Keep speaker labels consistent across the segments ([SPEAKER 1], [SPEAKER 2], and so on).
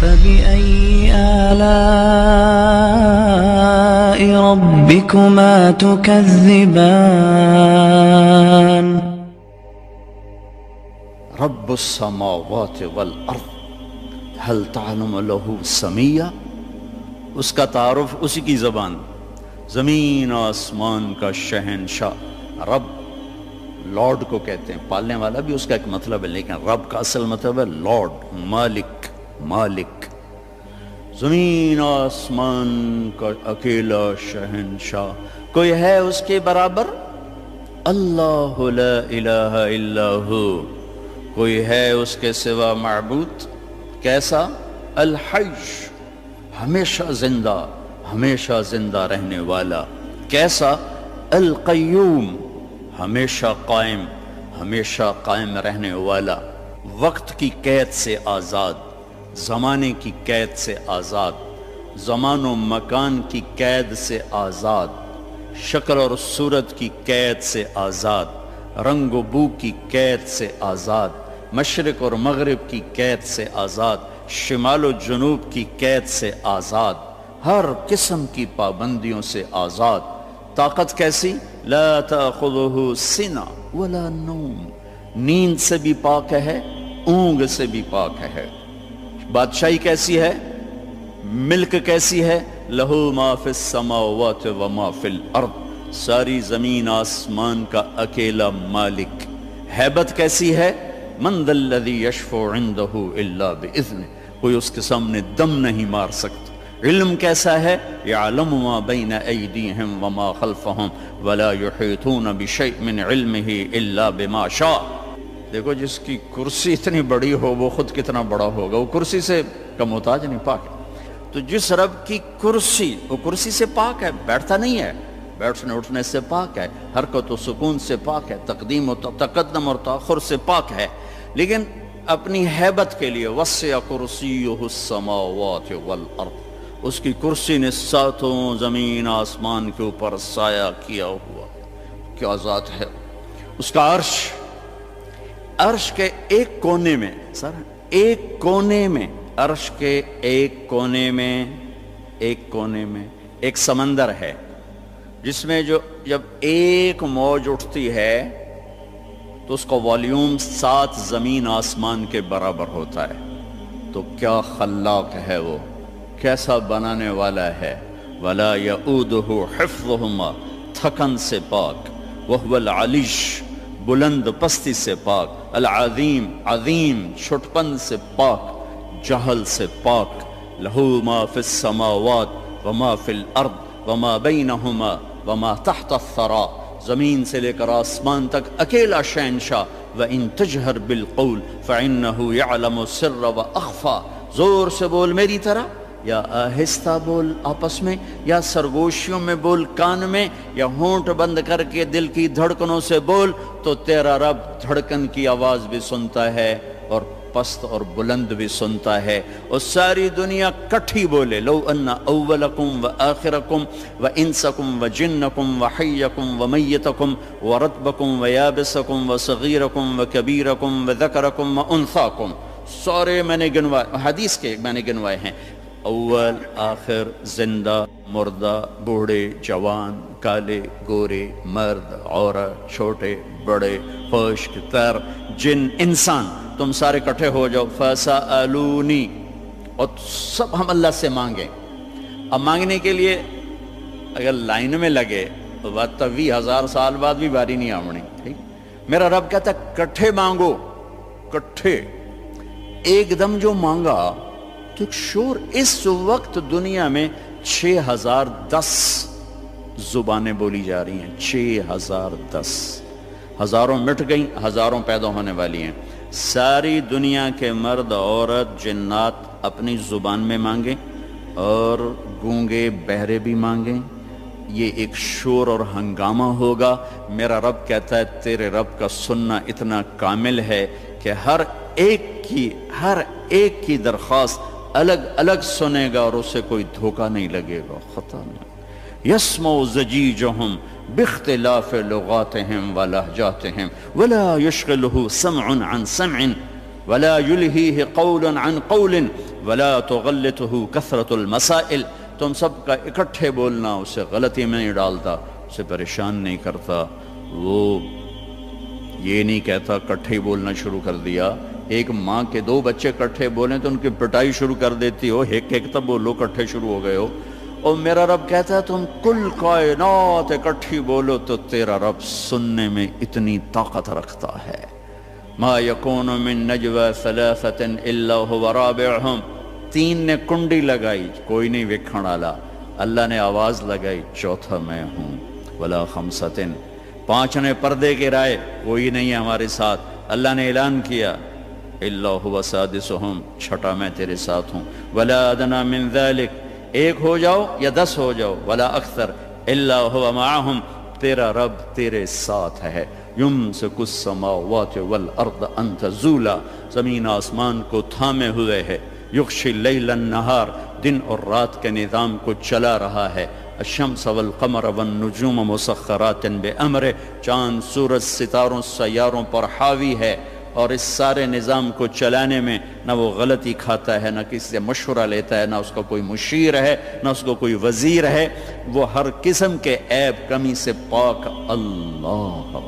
[SPEAKER 1] فبأي آلاء ربكما تكذبان
[SPEAKER 2] رب السماوات والارض هل تعلم له سميا، اس کا تعارف اسی کی زبان، زمین آسمان کا شہنشاہ رب، لارڈ کو کہتے ہیں، پالنے والا بھی اس کا ایک مطلب ہے، لیکن رب کا اصل مطلب ہے لارڈ، مالک، مالک، زمین آسمان کا اکیلا شہنشاہ، کوئی ہے اس کے برابر؟ اللہ لا الہ الا ہو، کوئی ہے اس کے سوا معبود؟ کیسا؟ الحی، ہمیشہ زندہ، ہمیشہ زندہ رہنے والا۔ کیسا؟ القیوم، ہمیشہ قائم، ہمیشہ قائم رہنے والا، وقت کی قید سے آزاد، زمانے کی قید سے آزاد، زمان و مکان کی قید سے آزاد، شکل اور صورت کی قید سے آزاد، رنگ و بو کی قید سے آزاد، مشرق اور مغرب کی قید سے آزاد، شمال و جنوب کی قید سے آزاد، ہر قسم کی پابندیوں سے آزاد۔ طاقت کیسی؟ لا تأخذہ سنہ ولا نوم، نیند سے بھی پاک ہے، اونگ سے بھی پاک ہے۔ بادشاہی کیسی ہے؟ ملک کیسی ہے؟ لہ ما فی السماوات وما فی الارض، ساری زمین آسمان کا اکیلا مالک۔ ہیبت کیسی ہے؟ من ذا الذی یشفع عندہ الا باذنہ، کوئی اس کے سامنے دم نہیں مار سکتا۔ علم کیسا ہے؟ یعلم ما بین ایدیہم وما خلفہم ولا یحیطون بشیء من علمہ الا بما شاء۔ دیکھو جس کی کرسی اتنی بڑی ہو وہ خود کتنا بڑا ہوگا، وہ کرسی سے کا محتاج نہیں، پاک ہے۔ تو جس رب کی کرسی، وہ کرسی سے پاک ہے، بیٹھتا نہیں ہے، بیٹھنے اٹھنے سے پاک ہے، حرکت و سکون سے پاک ہے، تقدیم و تقدم اور تاخر سے پاک ہے، لیکن اپنی ہیبت کے لیے وسع کرسیہ السماوات والارض، اس کی کرسی نے ساتوں زمین آسمان کے اوپر سایہ کیا ہوا۔ کیا ذات ہے اس کا! عرش، عرش کے ایک کونے میں، سر ایک کونے میں، عرش کے ایک کونے میں، ایک کونے میں ایک سمندر ہے، جس میں جب ایک موج اٹھتی ہے تو اس کا والیوم 7 زمین آسمان کے برابر ہوتا ہے۔ تو کیا خلاق ہے وہ، کیسا بنانے والا ہے۔ ولا یؤودہ حفظہما، تھکن سے پاک، وہو العلیش، بلند پستی سے پاک، العظیم، عظیم، چھٹپن سے پاک، جہل سے پاک۔ لہ ما فی السماوات وما فی الارض وما بینہما وما تحت الثری، زمین سے لے کر آسمان تک اکیلا شہنشاہ۔ وَإِن تَجْهَرْ بِالْقَوْلِ فَإِنَّهُ يَعْلَمُ السِّرَّ وَأَخْفَى، زور سے بول میری طرح، یا آہستہ بول آپس میں، یا سرگوشیوں میں بول کان میں، یا ہونٹ بند کر کے دل کی دھڑکنوں سے بول، تو تیرا رب دھڑکن کی آواز بھی سنتا ہے اور پست اور بلند بھی سنتا ہے، اور ساری دنیا کٹھی بولے۔ لو ان اولکم و آخرکم و انسکم و جنکم و حیکم و میتکم و رتبکم و یابسکم و صغیرکم و کبیرکم و ذکرکم و انثاکم، سارے میں نے گنوائے، حدیث کے میں نے گنوائے ہیں، اول آخر، زندہ مردہ، بوڑھے جوان، کالے گورے، مرد عورت، چھوٹے بڑے، خشک تر، جن انسان، تم سارے کٹھے ہو جاؤ، فَسَأَلُونِي، اور سب ہم اللہ سے مانگیں۔ اب مانگنے کے لیے اگر لائن میں لگے تو بات 20,000 سال بعد بھی باری نہیں آمنی، ٹھیک؟ میرا رب کہتا ہے کٹھے مانگو، کٹھے، ایک دم جو مانگا تو ایک شور۔ اس وقت دنیا میں 6010 زبانیں بولی جا رہی ہیں، 6010، ہزاروں مٹ گئیں، ہزاروں پیدا ہونے والی ہیں۔ ساری دنیا کے مرد عورت جنات اپنی زبان میں مانگیں، اور گونگے بہرے بھی مانگیں، یہ ایک شور اور ہنگامہ ہوگا۔ میرا رب کہتا ہے تیرے رب کا سننا اتنا کامل ہے کہ ہر ایک کی درخواست الگ الگ سنے گا، اور اسے کوئی دھوکہ نہیں لگے گا، خطا نہیں۔ یسمع زجیجہم باختلاف لغاتہم ولہجاتہم ولا یشغلہ سمع عن سمع ولا یلہیہ قول عن قول ولا تغلطه کثرت المسائل، تم سب کا اکٹھے بولنا اسے غلطی میں نہیں ڈالتا، اسے پریشان نہیں کرتا، وہ یہ نہیں کہتا اکٹھے بولنا شروع کر دیا۔ ایک ماں کے دو بچے اکٹھے بولیں تو ان کی پٹائی شروع کر دیتی ہو، ایک ایک تب بولو اکٹھے شروع ہو گئے ہو۔ اور میرا رب کہتا ہے تم کل کائنات اکٹھی بولو تو تیرا رب سننے میں اتنی طاقت رکھتا ہے۔ ما یکون من نجوى ثلاثة الا هو رابعهم، تین نے کنڈی لگائی کوئی نہیں وکھن والا، اللہ نے آواز لگائی چوتھا میں ہوں۔ ولا خمسة، پانچ نے پردے گرائے کوئی نہیں ہے ہمارے ساتھ، اللہ نے اعلان کیا الا هو سادسهم، چھٹا میں تیرے ساتھ ہوں۔ ولا ادنى من ذلك، ایک ہو جاؤ یا 10 ہو جاؤ، ولا اکثر الا هو معهم، تیرا رب تیرے ساتھ ہے۔ یمسک السماوات والارض ان تزولا، زمین آسمان کو تھامے ہوئے ہے۔ یغشی اللیل النہار، دن اور رات کے نظام کو چلا رہا ہے۔ الشمس والقمر والنجوم مسخرات بامرہ، چاند سورج ستاروں سیاروں پر حاوی ہے، اور اس سارے نظام کو چلانے میں نہ وہ غلطی کھاتا ہے، نہ کسی سے مشورہ لیتا ہے، نہ اس کا کوئی مشیر ہے، نہ اس کو کوئی وزیر ہے، وہ ہر قسم کے عیب کمی سے پاک اللہ۔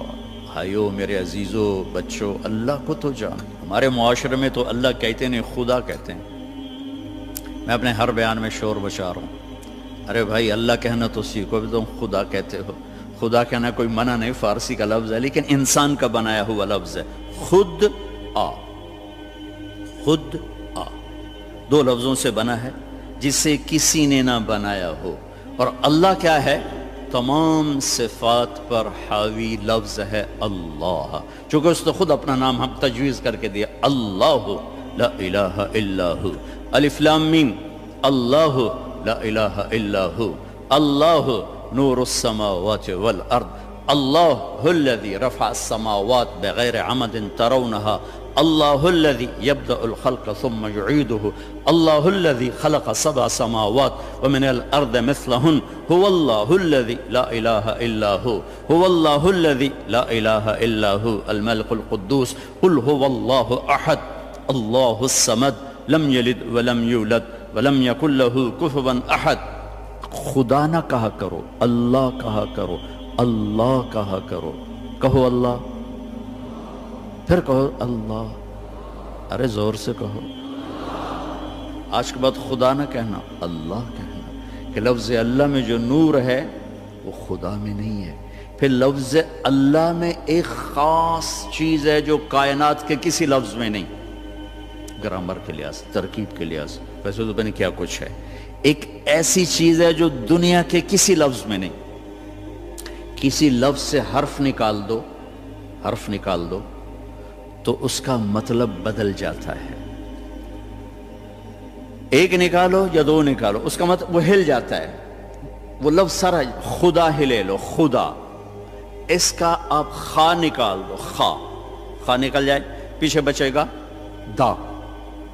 [SPEAKER 2] بھائیو میرے عزیزو بچوں، اللہ کو تو جان۔ ہمارے معاشرے میں تو اللہ کہتے نہیں خدا کہتے ہیں۔ میں اپنے ہر بیان میں شور بچا رہا ہوں، ارے بھائی اللہ کہنا تو سیکھو، بھی تم خدا کہتے ہو۔ خدا کہنا کوئی منع نہیں، فارسی کا لفظ ہے لیکن انسان کا بنایا ہوا لفظ ہے۔ خود آ، خود آ، دو لفظوں سے بنا ہے جسے کسی نے نہ بنایا ہو۔ اور اللہ کیا ہے؟ تمام صفات پر حاوی لفظ ہے اللہ، چونکہ اس نے خود اپنا نام ہم تجویز کر کے دیا، اللہ لا الہ الا ہو۔ الف لام میم، اللہ لا الہ الا ہو، اللہ نور السماوات والارض، اللہ الذي رفع السماوات بغیر عمد ترونها، اللہ الذي يبدأ الخلق ثم يعيده، اللہ الذي خلق 7 سماوات ومن الارض مثلهن، هو الله الذي لا اله الا هو، هو الله الذي لا اله الا هو الملك القدوس، قل هو الله احد الله الصمد لم يلد ولم يولد ولم يكن له كفوا احد۔ خدا نہ کہا کرو، اللہ کہا کرو، اللہ کہا کرو، کہو اللہ، پھر کہو اللہ، ارے زور سے کہو۔ آج کے بعد خدا نہ کہنا، اللہ کہنا، کہ لفظ اللہ میں جو نور ہے وہ خدا میں نہیں ہے۔ پھر لفظ اللہ میں ایک خاص چیز ہے جو کائنات کے کسی لفظ میں نہیں، گرامر کے لحاظ، ترکیب کے لحاظ، ویسے تو پتہ کیا کچھ ہے۔ ایک ایسی چیز ہے جو دنیا کے کسی لفظ میں نہیں۔ کسی لفظ سے حرف نکال دو، حرف نکال دو تو اس کا مطلب بدل جاتا ہے۔ ایک نکالو یا دو نکالو، اس کا مطلب وہ ہل جاتا ہے، وہ لفظ سارا۔ خدا ہی لے لو، خدا، اس کا آپ خا نکال دو، خا، خا نکل جائے، پیچھے بچے گا دا،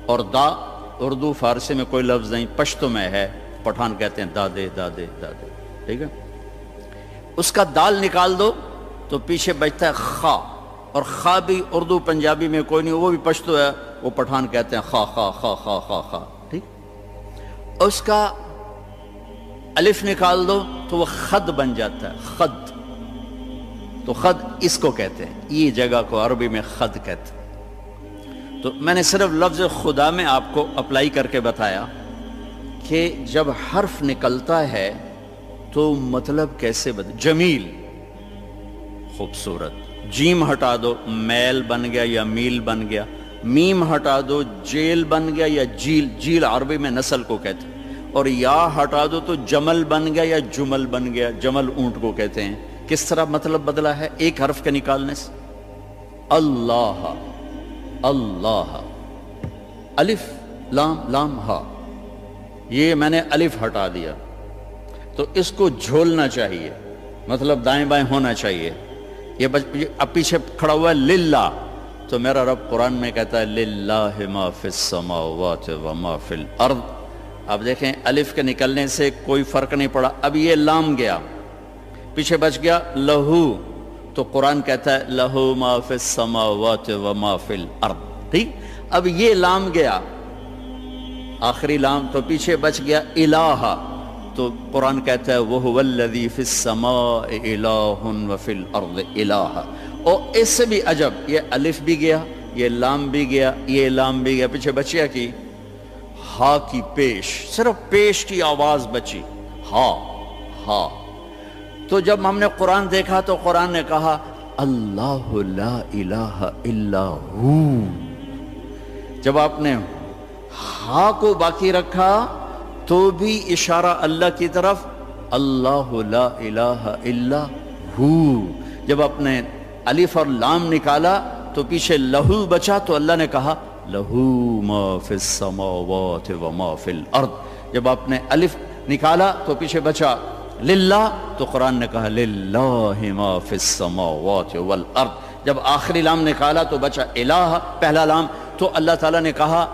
[SPEAKER 2] اور دا اردو فارسی میں کوئی لفظ نہیں، پشتو میں ہے، پٹھان کہتے ہیں دادے دادے دادے، ٹھیک ہے۔ اس کا دال نکال دو تو پیچھے بچتا ہے خا، اور خا بھی اردو پنجابی میں کوئی نہیں، وہ بھی پشتو ہے، وہ پٹھان کہتے ہیں خا خا خا خا خا خا، ٹھیک۔ اس کا الف نکال دو تو وہ خد بن جاتا ہے، خد، تو خد اس کو کہتے ہیں، یہ جگہ کو عربی میں خد کہتے ہیں۔ تو میں نے صرف لفظ خدا میں آپ کو اپلائی کر کے بتایا کہ جب حرف نکلتا ہے تو مطلب کیسے بدل۔ جمیل، خوبصورت، جیم ہٹا دو میل بن گیا یا میل بن گیا، میم ہٹا دو جیل بن گیا یا جیل، جیل عربی میں نسل کو کہتے ہیں، اور یا ہٹا دو تو جمل بن گیا یا جمل بن گیا، جمل اونٹ کو کہتے ہیں۔ کس طرح مطلب بدلا ہے ایک حرف کے نکالنے سے؟ اللہ، اللہ، الف لام لام ہا، یہ میں نے الف ہٹا دیا تو اس کو جھولنا چاہیے، مطلب دائیں بائیں ہونا چاہیے۔ یہ اب پیچھے کھڑا ہوا ہے للہ، تو میرا رب قرآن میں کہتا ہے للہ ما فی السماوات وما فی الارض۔ اب دیکھیں الف کے نکلنے سے کوئی فرق نہیں پڑا، اب یہ لام گیا، پیچھے بچ گیا لہو، تو قرآن کہتا ہے لہو ما فی السماوات وما فی الارض، ٹھیک۔ اب یہ لام گیا آخری لام تو پیچھے بچ گیا الہ، تو قرآن کہتا ہے وَهُوَ الَّذِي فِي السَّمَاءِ إِلَٰهٌ وَفِي الْأَرْضِ إِلَٰهٌ۔ اور اس سے بھی عجب، یہ الف بھی گیا، یہ لام بھی گیا، یہ لام بھی گیا، پیچھے بچیا کی ہا کی پیش، صرف پیش کی آواز بچی، ہا ہا۔ تو جب ہم نے قرآن دیکھا تو قرآن نے کہا اللہ لا الہ الا ہو۔ جب آپ نے ہا کو باقی رکھا تو بھی اشارہ اللہ کی طرف، اللہ لا الہ الا ہو۔ جب آپ نے الف اور لام نکالا تو پیچھے لہو بچا، تو اللہ نے کہا لہو ما فی السماوات وما فی الارض۔ جب آپ نے الف نکالا تو پیچھے بچا للہ، تو قرآن نے کہا للہ ما فی السماوات والارض۔ جب آخری لام نکالا تو بچا الہ، پہلا لام، تو اللہ تعالیٰ نے کہا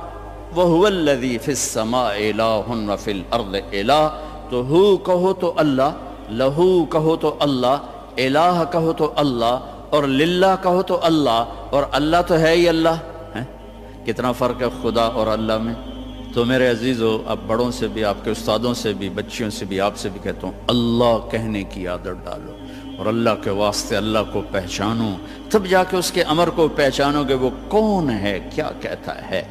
[SPEAKER 2] وَهُوَ الَّذِي فِي السَّمَاءِ إِلَٰهٌ وَفِي الْأَرْضِ إِلَٰهٌ۔ تو ہو کہو تو اللہ، لہو کہو تو اللہ، الہ کہو تو اللہ، اور للہ کہو تو اللہ، اور اللہ تو ہے ہی اللہ ہے۔ کتنا فرق ہے خدا اور اللہ میں۔ تو میرے عزیزو، اب بڑوں سے بھی، آپ کے استادوں سے بھی، بچیوں سے بھی، آپ سے بھی کہتا ہوں، اللہ کہنے کی عادت ڈالو، اور اللہ کے واسطے اللہ کو پہچانو، تب جا کے اس کے امر کو پہچانو گے وہ کون ہے، کیا کہتا ہے۔